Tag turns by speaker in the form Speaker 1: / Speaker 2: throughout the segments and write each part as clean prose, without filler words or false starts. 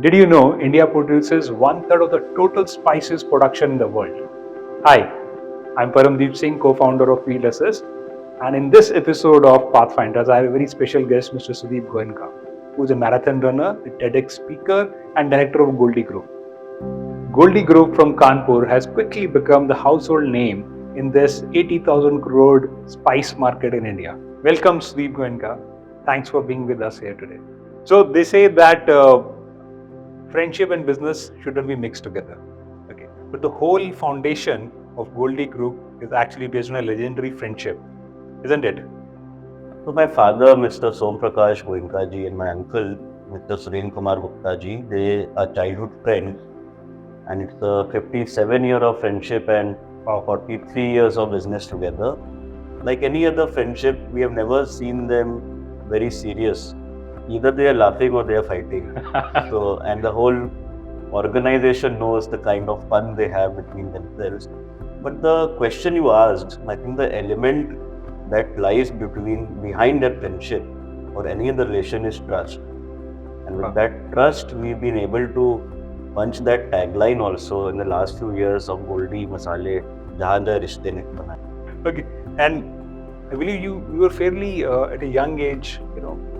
Speaker 1: Did you know India produces one third of the total spices production in the world? Hi, I'm Paramdeep Singh, co-founder of FieldAssist, and in this episode of Pathfinders, I have a very special guest, Mr. Sudeep Goenka, who is a marathon runner, a TEDx speaker, and director of Goldiee Group. Goldiee Group from Kanpur has quickly become the household name in this 80,000 crore spice market in India. Welcome, Sudeep Goenka. Thanks for being with us here today. So they say that friendship and business shouldn't be mixed together. Okay, but the whole foundation of Goldiee Group is actually based on a legendary friendship, isn't it?
Speaker 2: So my father, Mr. Som Prakash Goenka ji, and my uncle, Mr. Suren Kumar Gupta ji, they are childhood friends, and it's a 57-year of friendship and 43 years of business together. Like any other friendship, we have never seen them very serious. Either they are laughing or they are fighting. So, and the whole organization knows the kind of fun they have between themselves. But the question you asked, I think the element that lies behind that friendship or any other relation is trust. And with that trust, we've been able to punch that tagline also in the last few years of Goldiee Masale, Jahan the Rishte Nik Banaye.
Speaker 1: Okay, and I believe you were fairly at a young age,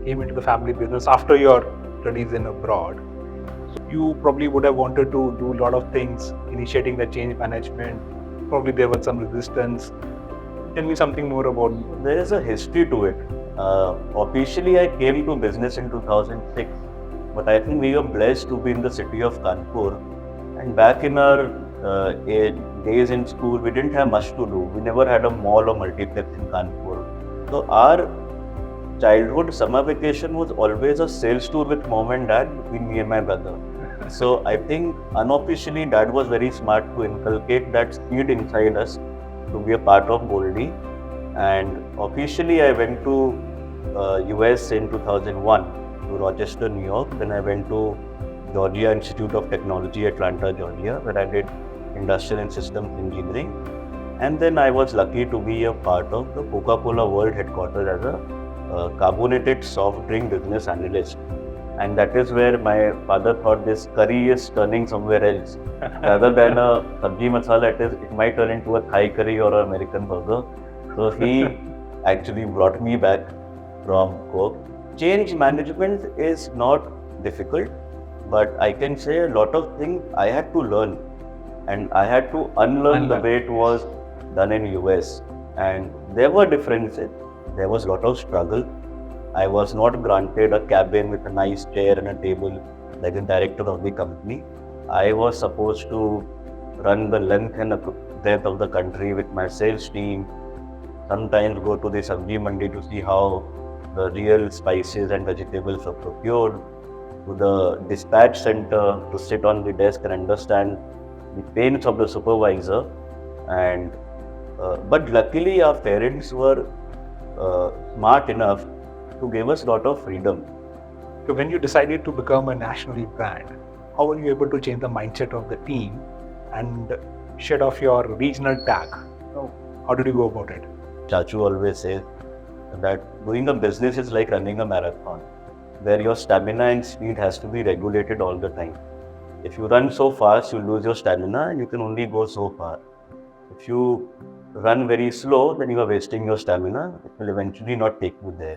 Speaker 1: came into the family business after your studies in abroad. So you probably would have wanted to do a lot of things, initiating the change management. Probably there was some resistance. Tell me something more about it.
Speaker 2: There is a history to it. Officially, I came to business in 2006, but I think we were blessed to be in the city of Kanpur. And back in our days in school, we didn't have much to do. We never had a mall or multiplex in Kanpur. So our childhood summer vacation was always a sales tour with mom and dad between me and my brother. So I think unofficially dad was very smart to inculcate that seed inside us to be a part of Goldiee. And officially I went to US in 2001 to Rochester, New York. Then I went to Georgia Institute of Technology, Atlanta, Georgia, where I did industrial and systems engineering. And then I was lucky to be a part of the Coca-Cola World headquarters as a carbonated soft drink business analyst. And that is where my father thought this curry is turning somewhere else. Rather than a sabji masala, it might turn into a Thai curry or an American burger. So he actually brought me back from Coke. Change management is not difficult, but I can say a lot of things I had to learn. And I had to unlearn the way it was done in US. And there were differences. There was a lot of struggle. I was not granted a cabin with a nice chair and a table like the director of the company. I was supposed to run the length and breadth of the country with my sales team. Sometimes go to the sabji mandi to see how the real spices and vegetables are procured. To the dispatch center to sit on the desk and understand the pains of the supervisor. And but luckily our parents were smart enough to give us a lot of freedom.
Speaker 1: So when you decided to become a national brand, how were you able to change the mindset of the team and shed off your regional tag? How did you go about it?
Speaker 2: Chachu always says that doing a business is like running a marathon, where your stamina and speed has to be regulated all the time. If you run so fast, you lose your stamina and you can only go so far. If you run very slow, then you are wasting your stamina. It will eventually not take you there.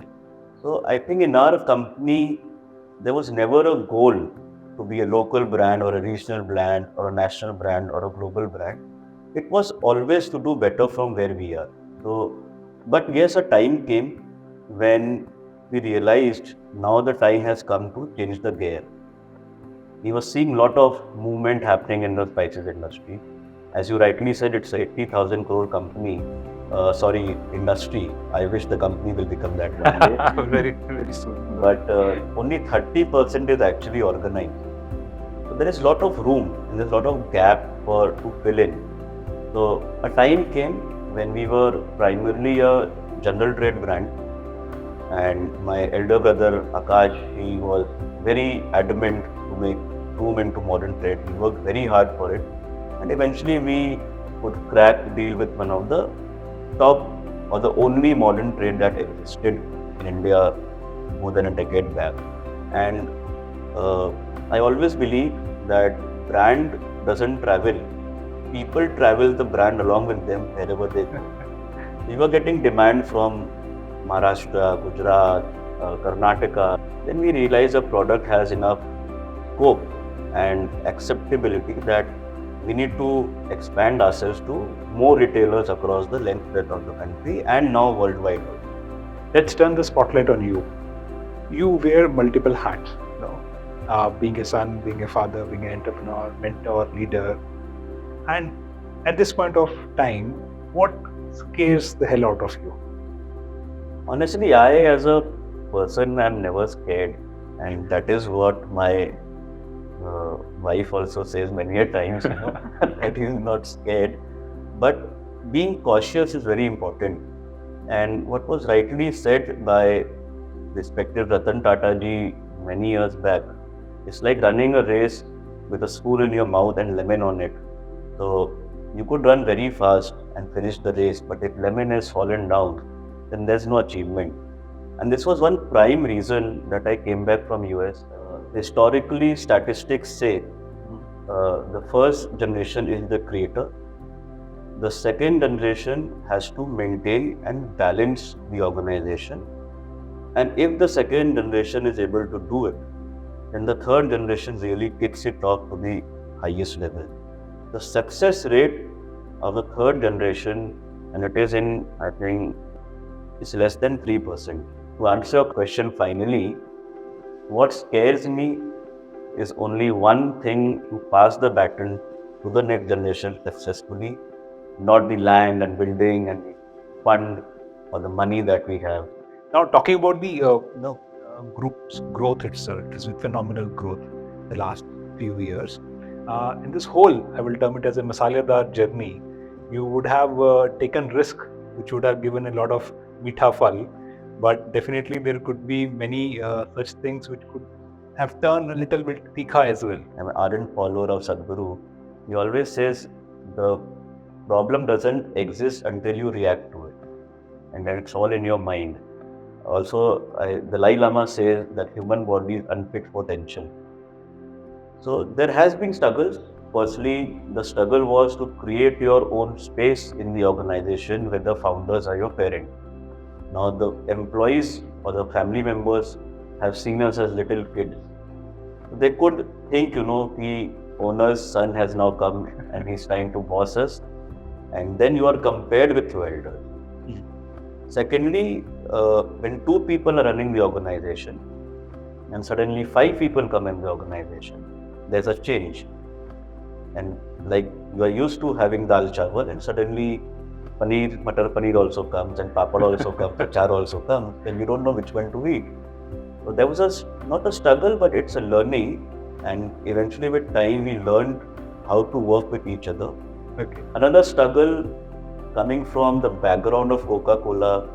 Speaker 2: So I think in our company, there was never a goal to be a local brand or a regional brand or a national brand or a global brand. It was always to do better from where we are. So, but yes, a time came when we realized now the time has come to change the gear. We were seeing a lot of movement happening in the spices industry. As you rightly said, it's a 80,000 crore company, industry. I wish the company will become that one day.
Speaker 1: Very, very soon.
Speaker 2: But only 30% is actually organized. So there is a lot of room and there's a lot of gap to fill in. So a time came when we were primarily a general trade brand, and my elder brother Akash, he was very adamant to make room into modern trade. He worked very hard for it. And eventually we could crack the deal with one of the top or the only modern trade that existed in India more than a decade back. And I always believe that brand doesn't travel. People travel the brand along with them wherever they go. We were getting demand from Maharashtra, Gujarat, Karnataka. Then we realized the product has enough scope and acceptability that we need to expand ourselves to more retailers across the length breadth of the country and now worldwide.
Speaker 1: Let's turn the spotlight on you. You wear multiple hats, you know, being a son, being a father, being an entrepreneur, mentor, leader. And at this point of time, what scares the hell out of you?
Speaker 2: Honestly, I as a person am never scared, and that is what my wife also says many a times, you know, that he is not scared. But being cautious is very important. And what was rightly said by respected Ratan Tata ji many years back, it's like running a race with a spoon in your mouth and lemon on it. So you could run very fast and finish the race, but if lemon has fallen down, then there's no achievement. And this was one prime reason that I came back from US. Historically, statistics say the first generation is the creator. The second generation has to maintain and balance the organization. And if the second generation is able to do it, then the third generation really kicks it off to the highest level. The success rate of the third generation, and it is in, I think, is less than 3%. To answer your question finally, what scares me is only one thing: to pass the baton to the next generation successfully, not the land and building and the fund or the money that we have.
Speaker 1: Now, talking about the group's growth itself, it has been phenomenal growth the last few years. In this whole, I will term it as a masaledaar journey, you would have taken risk, which would have given a lot of meetha phal, but definitely there could be many such things which could have turned a little bit teekha as well.
Speaker 2: I'm an ardent follower of Sadhguru. He always says the problem doesn't exist until you react to it, and then it's all in your mind. Also, the Dalai Lama says that human body is unfit for tension. So there has been struggles. Firstly, the struggle was to create your own space in the organization where the founders are your parent. Now the employees or the family members have seen us as little kids. They could think, the owner's son has now come and he's trying to boss us, and then you are compared with your elders. Secondly, when two people are running the organization and suddenly 5 people come in the organization, there's a change. And like you are used to having dal chawal, and suddenly paneer, matar paneer also comes, and papad also comes, achar also comes, and you don't know which one to eat. So there was not a struggle, but it's a learning, and eventually with time we learned how to work with each other.
Speaker 1: Okay.
Speaker 2: Another struggle coming from the background of Coca-Cola,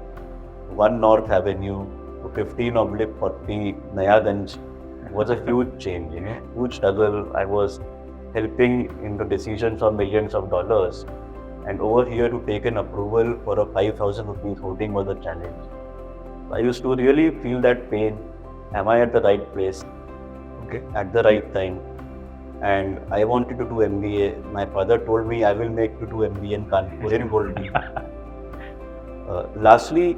Speaker 2: 1 North Avenue to 15/40 Nayaganj was a huge change, huge struggle. I was helping in the decisions on millions of dollars, and over here to take an approval for a 5,000 rupees holding was a challenge. I used to really feel that pain. Am I at the right place?
Speaker 1: Okay.
Speaker 2: At the right time? And I wanted to do MBA. My father told me, I will make you do MBA in Kanpur in Goldiee. Lastly,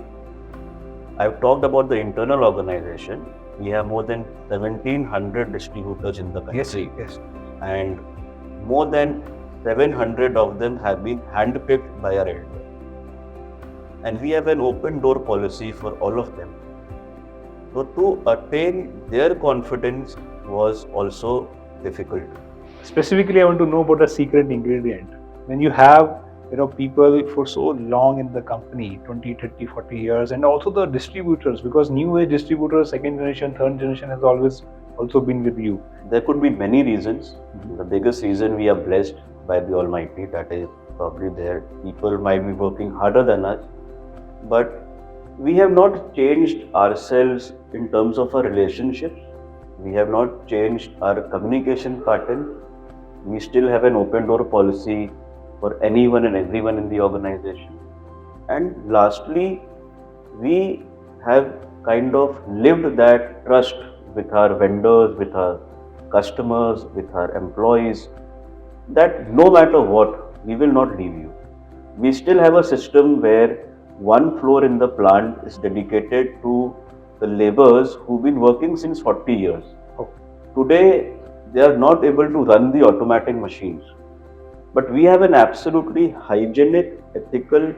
Speaker 2: I've talked about the internal organization. We have more than 1,700 distributors in the country.
Speaker 1: Yes.
Speaker 2: And more than 700 of them have been handpicked by our elders. And we have an open door policy for all of them. So to attain their confidence was also difficult.
Speaker 1: Specifically, I want to know about the secret ingredient. When you have people for so long in the company, 20, 30, 40 years, and also the distributors, because new age distributors, second generation, third generation has always also been with you.
Speaker 2: There could be many reasons. The biggest reason, we are blessed by the Almighty, that is probably there. People might be working harder than us, but we have not changed ourselves in terms of our relationships. We have not changed our communication pattern. We still have an open door policy for anyone and everyone in the organization. And lastly, we have kind of lived that trust with our vendors, with our customers, with our employees, that no matter what, we will not leave you. We still have a system where one floor in the plant is dedicated to the laborers who've been working since 40 years. Today, they are not able to run the automatic machines. But we have an absolutely hygienic, ethical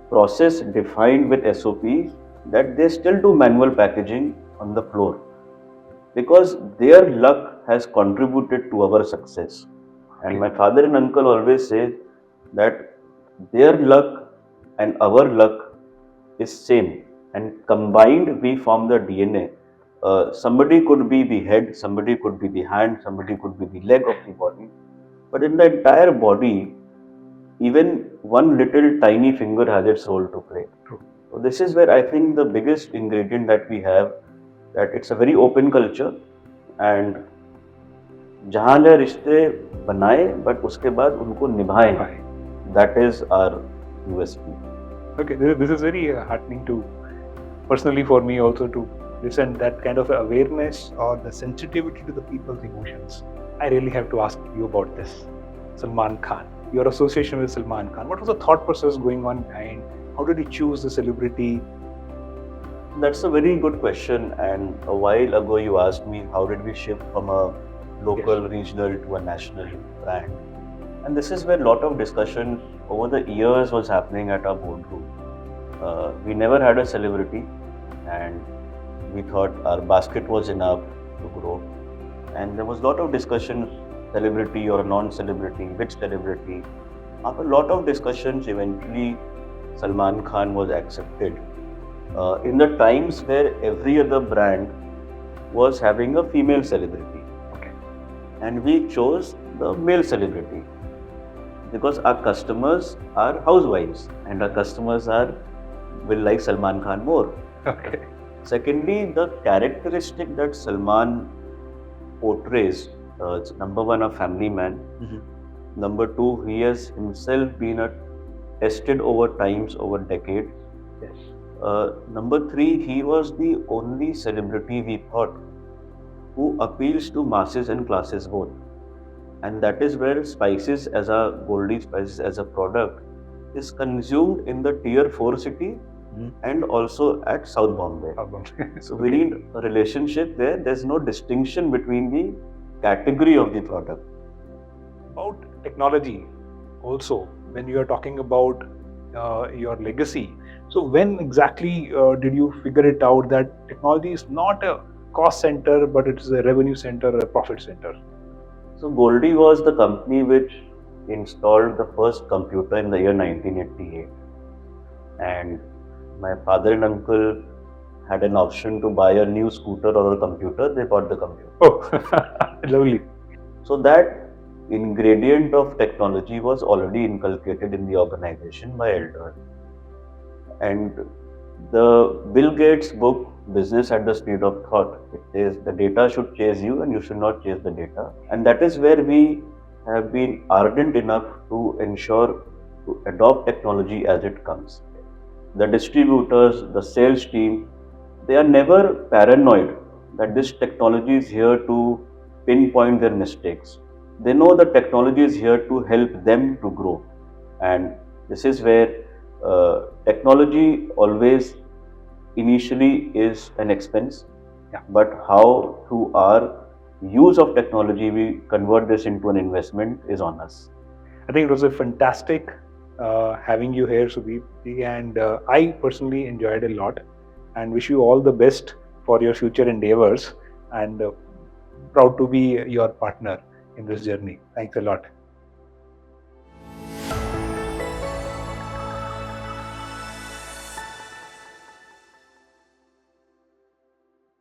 Speaker 2: process defined with SOPs that they still do manual packaging on the floor, because their luck has contributed to our success. And my father and uncle always say that their luck and our luck is same, and combined we form the DNA. Somebody could be the head, somebody could be the hand, somebody could be the leg of the body, but in the entire body, even one little tiny finger has its role to play. So this is where I think the biggest ingredient that we have, that it's a very open culture, and जहाँ जहाँ रिश्ते बनाए but उसके बाद उनको निभाएं, that is our USP.
Speaker 1: Okay, this is very heartening to, personally for me also, to listen that kind of awareness or the sensitivity to the people's emotions. I really have to ask you about this. Salman Khan, your association with Salman Khan, what was the thought process going on behind? How did you choose the celebrity?
Speaker 2: That's a very good question, and a while ago you asked me how did we shift from a local, regional to a national brand. And this is where a lot of discussion over the years was happening at our boardroom. We never had a celebrity, and we thought our basket was enough to grow. And there was a lot of discussion, celebrity or non-celebrity, which celebrity. After a lot of discussions, eventually Salman Khan was accepted. In the times where every other brand was having a female celebrity. And we chose the male celebrity because our customers are housewives and our customers will like Salman Khan more.
Speaker 1: Okay.
Speaker 2: Secondly, the characteristic that Salman portrays, it's number one, a family man. Number two, he has himself been tested over times, over decades.
Speaker 1: Yes.
Speaker 2: Number three, he was the only celebrity we thought who appeals to masses and classes both. And that is where spices as a Goldiee spices as a product is consumed in the tier 4 city and also at South Bombay. So we need a relationship where there's no distinction between the category of the product.
Speaker 1: About technology also, when you are talking about your legacy, so when exactly did you figure it out that technology is not a cost center, but it is a revenue center, a profit center?
Speaker 2: So Goldiee was the company which installed the first computer in the year 1988. And my father and uncle had an option to buy a new scooter or a computer. They bought the computer.
Speaker 1: Oh, lovely.
Speaker 2: So that ingredient of technology was already inculcated in the organization by elders. And the Bill Gates book, Business at the Speed of Thought, it says the data should chase you and you should not chase the data. And that is where we have been ardent enough to ensure to adopt technology as it comes. The distributors, the sales team, they are never paranoid that this technology is here to pinpoint their mistakes. They know the technology is here to help them to grow. And this is where technology always initially is an expense, but how through our use of technology we convert this into an investment is on us.
Speaker 1: I think it was a fantastic having you here, Sudeep, and I personally enjoyed a lot and wish you all the best for your future endeavors, and proud to be your partner in this journey. Thanks a lot.